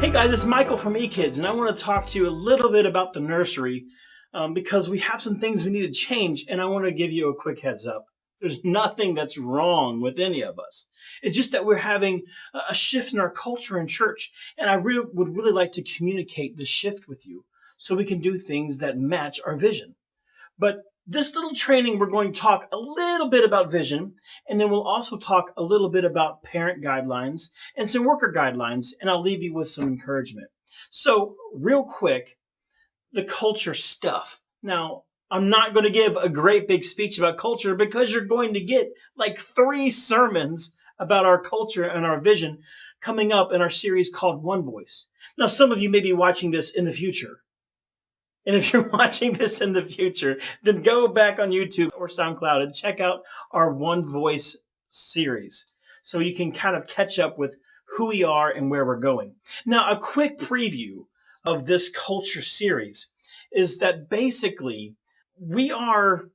Hey guys, it's Michael from eKids, and I want to talk to you a little bit about the nursery because we have some things we need to change, and I want to give you a quick heads up. There's nothing that's wrong with any of us. It's just that we're having a shift in our culture and church, and I would really like to communicate the shift with you so we can do things that match our vision. But this little training, we're going to talk a little bit about vision, and then we'll also talk a little bit about parent guidelines and some worker guidelines, and I'll leave you with some encouragement. So real quick, the culture stuff. Now, I'm not going to give a great big speech about culture because you're going to get like 3 sermons about our culture and our vision coming up in our series called One Voice. Now, some of you may be watching this in the future. And if you're watching this in the future, then go back on YouTube or SoundCloud and check out our One Voice series so you can kind of catch up with who we are and where we're going. Now, a quick preview of this culture series is that basically we are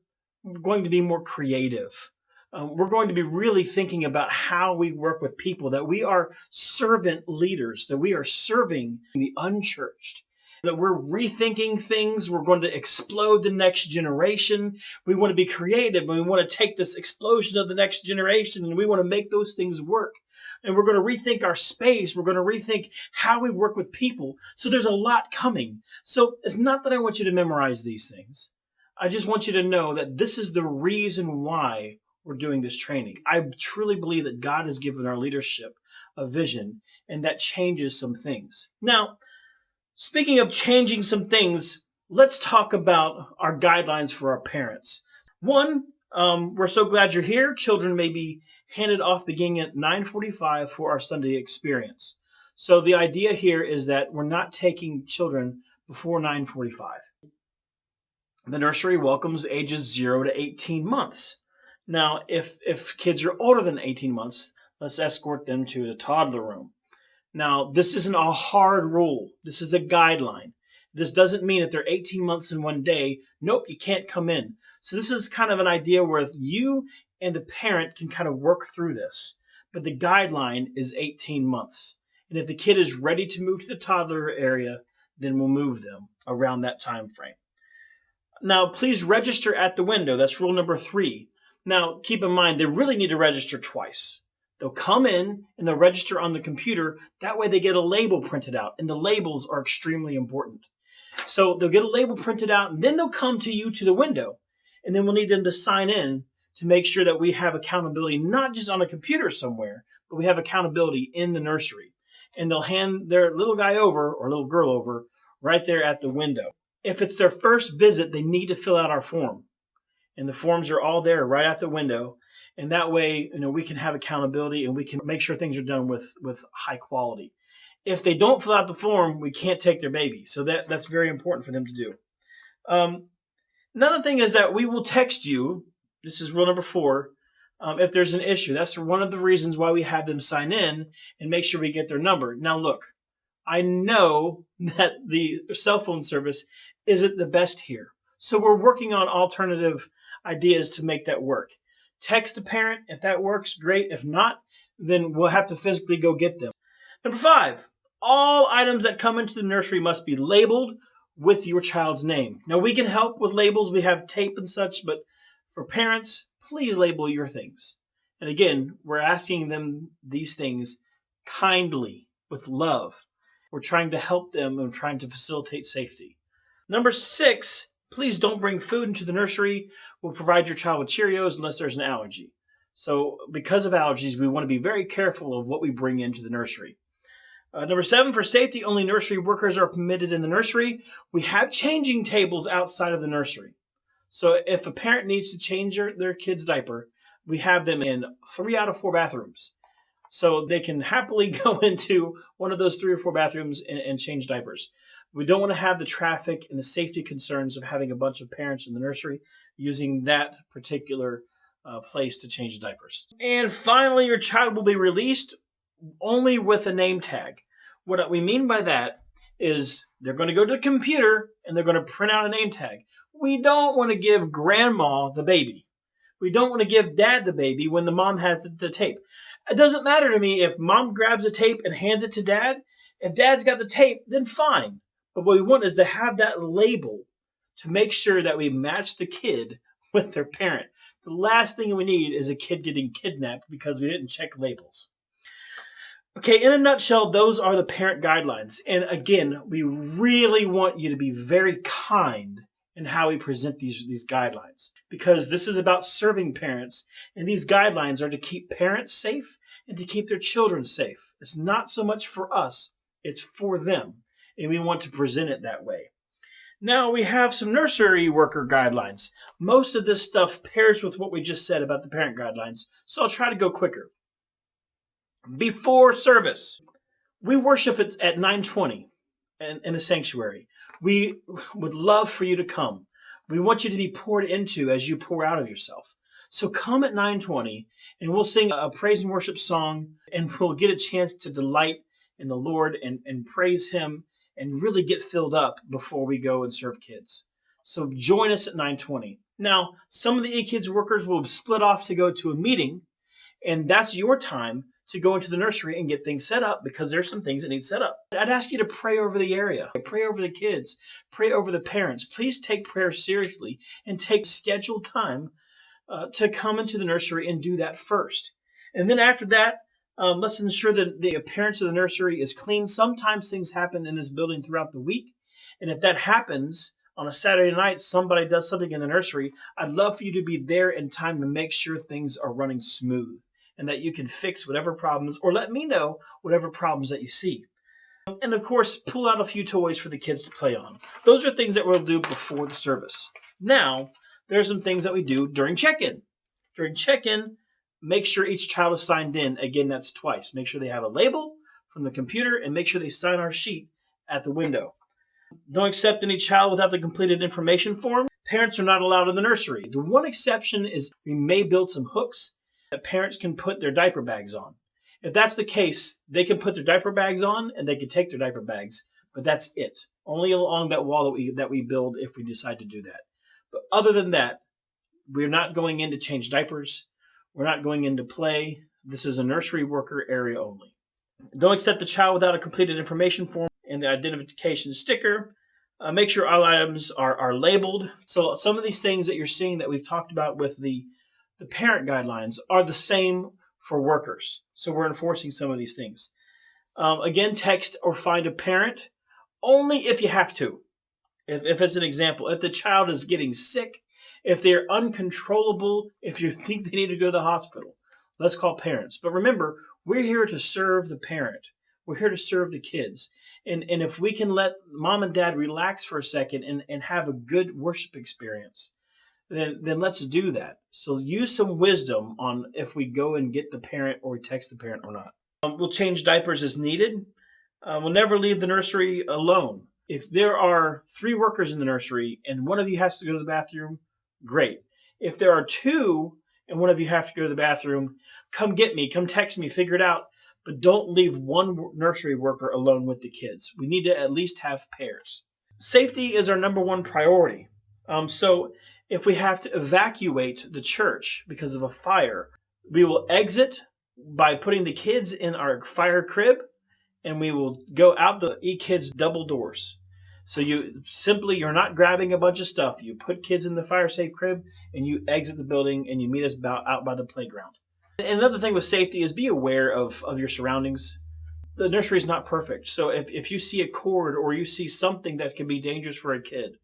going to be more creative. We're going to be really thinking about how we work with people, that we are servant leaders, that we are serving the unchurched, that we're rethinking things. We're going to explode the next generation. We want to be creative, and we want to take this explosion of the next generation, and we want to make those things work. And we're going to rethink our space. We're going to rethink how we work with people. So there's a lot coming. So it's not that I want you to memorize these things. I just want you to know that this is the reason why we're doing this training. I truly believe that God has given our leadership a vision, and that changes some things. Now, speaking of changing some things, let's talk about our guidelines for our parents. One, we're so glad you're here. Children may be handed off beginning at 9:45 for our Sunday experience. So the idea here is that we're not taking children before 9:45. The nursery welcomes ages 0 to 18 months. Now, if kids are older than 18 months, let's escort them to the toddler room. Now, this isn't a hard rule. This is a guideline. This doesn't mean if they're 18 months and 1 day, nope, you can't come in. So this is kind of an idea where you and the parent can kind of work through this. But the guideline is 18 months. And if the kid is ready to move to the toddler area, then we'll move them around that time frame. Now, please register at the window. That's rule number 3. Now, keep in mind, they really need to register twice. They'll come in and they'll register on the computer. That way they get a label printed out, and the labels are extremely important. So they'll get a label printed out, and then they'll come to you to the window, and then we'll need them to sign in to make sure that we have accountability, not just on a computer somewhere, but we have accountability in the nursery. And they'll hand their little guy over or little girl over right there at the window. If it's their first visit, they need to fill out our form. And the forms are all there right at the window. And that way, we can have accountability and we can make sure things are done with high quality. If they don't fill out the form, we can't take their baby. So that's very important for them to do. Another thing is that we will text you. This is rule number 4. If there's an issue, that's one of the reasons why we have them sign in and make sure we get their number. Now, look, I know that the cell phone service isn't the best here. So we're working on alternative ideas to make that work. Text the parent. If that works, great. If not, then we'll have to physically go get them. Number 5, all items that come into the nursery must be labeled with your child's name. Now, we can help with labels. We have tape and such, but for parents, please label your things. And again, we're asking them these things kindly, with love. We're trying to help them and trying to facilitate safety. Number 6, please don't bring food into the nursery. We'll provide your child with Cheerios unless there's an allergy. So because of allergies, we want to be very careful of what we bring into the nursery. Number 7, for safety, only nursery workers are permitted in the nursery. We have changing tables outside of the nursery. So if a parent needs to change their kid's diaper, we have them in 3 out of 4 bathrooms. So they can happily go into one of those 3 or 4 bathrooms and change diapers. We don't want to have the traffic and the safety concerns of having a bunch of parents in the nursery using that particular place to change diapers. And finally, your child will be released only with a name tag. What we mean by that is they're going to go to the computer and they're going to print out a name tag. We don't want to give grandma the baby. We don't want to give dad the baby when the mom has the tape. It doesn't matter to me if mom grabs a tape and hands it to dad. If dad's got the tape, then fine. But what we want is to have that label to make sure that we match the kid with their parent. The last thing we need is a kid getting kidnapped because we didn't check labels. Okay, in a nutshell, those are the parent guidelines. And again, we really want you to be very kind in how we present these guidelines, because this is about serving parents, and these guidelines are to keep parents safe and to keep their children safe. It's not so much for us, it's for them, and we want to present it that way. Now we have some nursery worker guidelines. Most of this stuff pairs with what we just said about the parent guidelines, so I'll try to go quicker. Before service, we worship at 9:20 in the sanctuary. We would love for you to come. We want you to be poured into as you pour out of yourself. So come at 9:20 and we'll sing a praise and worship song, and we'll get a chance to delight in the Lord and praise Him and really get filled up before we go and serve kids. So join us at 9:20. Now, some of the eKids workers will split off to go to a meeting, and that's your time to go into the nursery and get things set up, because there's some things that need set up. I'd ask you to pray over the area, pray over the kids, pray over the parents. Please take prayer seriously and take scheduled time to come into the nursery and do that first. And then after that, let's ensure that the appearance of the nursery is clean. Sometimes things happen in this building throughout the week, and if that happens on a Saturday night, somebody does something in the nursery, I'd love for you to be there in time to make sure things are running smooth, and that you can fix whatever problems, or let me know whatever problems that you see. And of course, pull out a few toys for the kids to play on. Those are things that we'll do before the service. Now, there's some things that we do during check-in. During check-in, make sure each child is signed in. Again, that's twice. Make sure they have a label from the computer, and make sure they sign our sheet at the window. Don't accept any child without the completed information form. Parents are not allowed in the nursery. The one exception is we may build some hooks that parents can put their diaper bags on. If that's the case, they can put their diaper bags on and they can take their diaper bags, but that's it. Only along that wall that we build if we decide to do that. But other than that, we're not going in to change diapers. We're not going in to play. This is a nursery worker area only. Don't accept a child without a completed information form and the identification sticker. Make sure all items are labeled. So some of these things that you're seeing that we've talked about with the parent guidelines are the same for workers. So we're enforcing some of these things. Again, text or find a parent only if you have to. If it's an example, if the child is getting sick, if they're uncontrollable, if you think they need to go to the hospital, let's call parents. But remember, we're here to serve the parent. We're here to serve the kids. And if we can let mom and dad relax for a second and have a good worship experience, then let's do that. So use some wisdom on if we go and get the parent or we text the parent or not. We'll change diapers as needed. We'll never leave the nursery alone. If there are 3 workers in the nursery and one of you has to go to the bathroom, great. If there are 2 and one of you have to go to the bathroom, come get me, come text me, figure it out. But don't leave one nursery worker alone with the kids. We need to at least have pairs. Safety is our number one priority. So if we have to evacuate the church because of a fire, we will exit by putting the kids in our fire crib, and we will go out the eKids double doors. So you're not grabbing a bunch of stuff. You put kids in the fire safe crib and you exit the building and you meet us out by the playground. And another thing with safety is be aware of your surroundings. The nursery is not perfect. So if you see a cord or you see something that can be dangerous for a kid,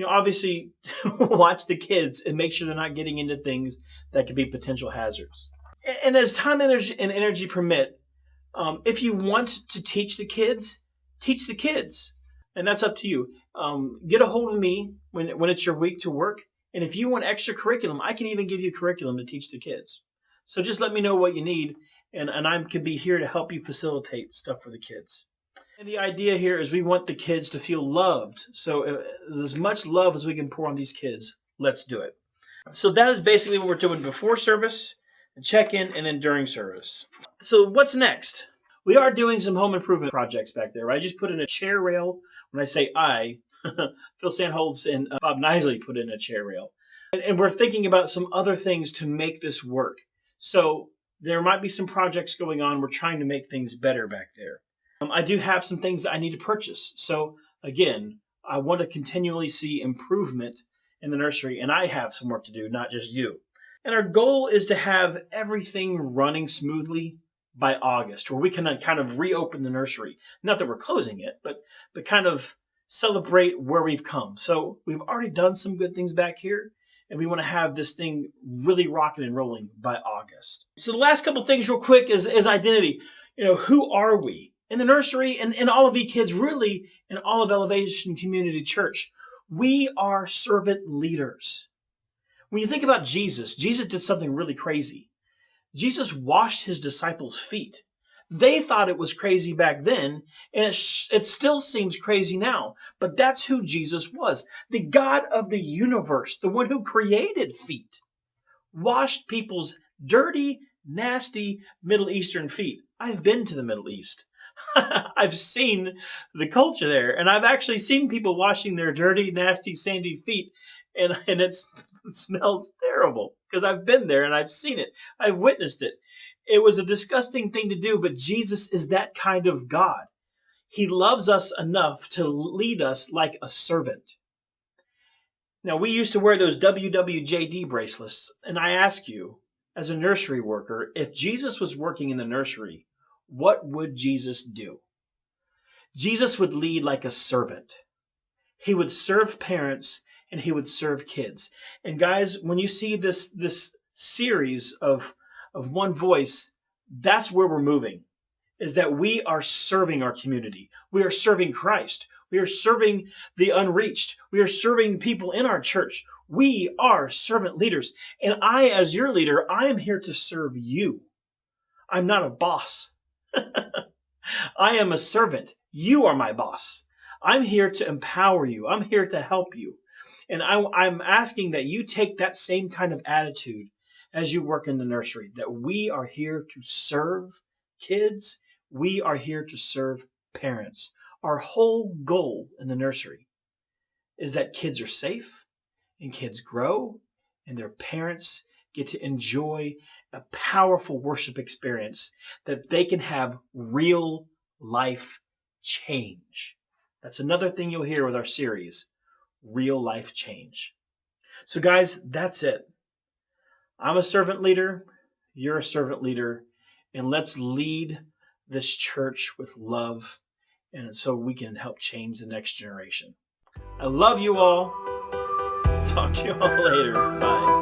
obviously watch the kids and make sure they're not getting into things that could be potential hazards. And as time and energy permit, if you want to teach the kids, teach the kids. And that's up to you. Get a hold of me when it's your week to work. And if you want extra curriculum, I can even give you curriculum to teach the kids. So just let me know what you need, and I can be here to help you facilitate stuff for the kids. And the idea here is we want the kids to feel loved. So as much love as we can pour on these kids, let's do it. So that is basically what we're doing before service, check-in, and then during service. So what's next? We are doing some home improvement projects back there. I just put in a chair rail. When I say I, Phil Sandholz and Bob Nisley put in a chair rail. And we're thinking about some other things to make this work. So there might be some projects going on. We're trying to make things better back there. I do have some things that I need to purchase. So again, I want to continually see improvement in the nursery, and I have some work to do, not just you. And our goal is to have everything running smoothly by August, where we can kind of reopen the nursery. Not that we're closing it, but kind of celebrate where we've come. So we've already done some good things back here, and we want to have this thing really rocking and rolling by August. So the last couple things real quick is identity. Who are we? In the nursery and in all of kids, really in all of Elevation Community Church, we are servant leaders. When you think about Jesus did something really crazy. Jesus washed his disciples' feet. They thought it was crazy back then, and it still seems crazy now. But that's who Jesus was. The God of the universe, the one who created feet, washed people's dirty, nasty Middle Eastern feet. I've been to the Middle East. I've seen the culture there, and I've actually seen people washing their dirty, nasty, sandy feet, and it smells terrible because I've been there and I've seen it. I've witnessed it. It was a disgusting thing to do, but Jesus is that kind of God. He loves us enough to lead us like a servant. Now, we used to wear those WWJD bracelets, and I ask you, as a nursery worker, if Jesus was working in the nursery, what would Jesus do? Jesus would lead like a servant. He would serve parents and he would serve kids. And guys, when you see this series of one voice, that's where we're moving, is that we are serving our community. We are serving Christ. We are serving the unreached. We are serving people in our church. We are servant leaders. And I, as your leader, I am here to serve you. I'm not a boss. I am a servant. You are my boss. I'm here to empower you. I'm here to help you. And I'm asking that you take that same kind of attitude as you work in the nursery, that we are here to serve kids. We are here to serve parents. Our whole goal in the nursery is that kids are safe and kids grow and their parents get to enjoy a powerful worship experience, that they can have real life change. That's another thing you'll hear with our series, real life change. So guys, that's it. I'm a servant leader. You're a servant leader. And let's lead this church with love, and so we can help change the next generation. I love you all. Talk to you all later. Bye.